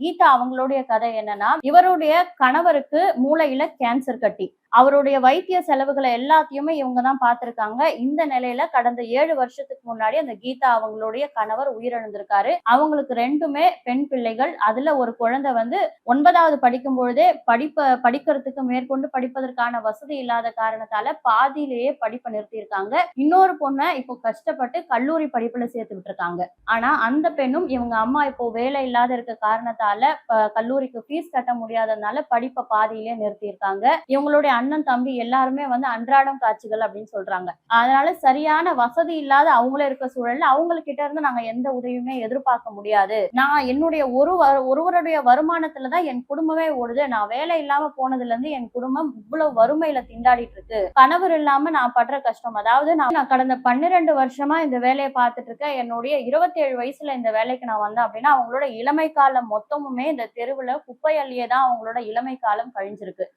கீதா அவங்களுடைய கதை என்னன்னா, இவருடைய கணவருக்கு மூளையில கேன்சர் கட்டி. அவருடைய வைத்திய செலவுகள எல்லாத்தையுமே இவங்க தான் பார்த்திருக்காங்க. இந்த நிலையில கடந்த 7 வருஷத்துக்கு முன்னாடி அந்த கீதா அவங்களுடைய கணவர் உயிரிழந்திருக்காரு. அவங்களுக்கு 2மே பெண் பிள்ளைகள். அதுல ஒரு குழந்தை வந்து 9வது படிக்கும் பொழுதே படிக்கிறதுக்கு மேற்கொண்டு படிப்பதற்கான வசதி இல்லாத காரணத்தால பாதியிலேயே படிப்ப நிறுத்தியிருக்காங்க. இன்னொரு பொண்ண இப்போ கஷ்டப்பட்டு கல்லூரி படிப்புல சேர்த்து விட்டுருக்காங்க. ஆனா அந்த பெண்ணும் இவங்க அம்மா இப்போ வேலை இல்லாத இருக்க காரணத்தால கல்லூரிக்கு ஃபீஸ் கட்ட முடியாததுனால படிப்ப பாதியிலேயே நிறுத்தியிருக்காங்க. இவங்களுடைய அண்ணன் தம்பி எல்லாருமே வந்து அன்றாடம் காட்சிகள் அப்படின்னு சொல்றாங்க. அதனால சரியான வசதி இல்லாத அவங்களே இருக்க சூழல்ல அவங்ககிட்ட இருந்து நாங்க எந்த உதவியுமே எதிர்பார்க்க முடியாது. நான் என்னுடைய ஒருவருடைய வருமானத்துல தான் என் குடும்பமே ஓடுது. நான் வேலை இல்லாம போனதுல இருந்து என் குடும்பம் இவ்வளவு வறுமையில திண்டாடிட்டு இருக்கு. கணவர் இல்லாம நான் படுற கஷ்டம், அதாவது நான் கடந்த 12 வருஷமா இந்த வேலையை பார்த்துட்டு இருக்கேன். என்னுடைய 27 வயசுல இந்த வேலைக்கு நான் வந்தேன் அப்படின்னா அவங்களோட இளமை காலம் மொத்தமுமே இந்த தெருவுல குப்பை அள்ளியே தான் அவங்களோட இளமை காலம் கழிஞ்சிருக்கு.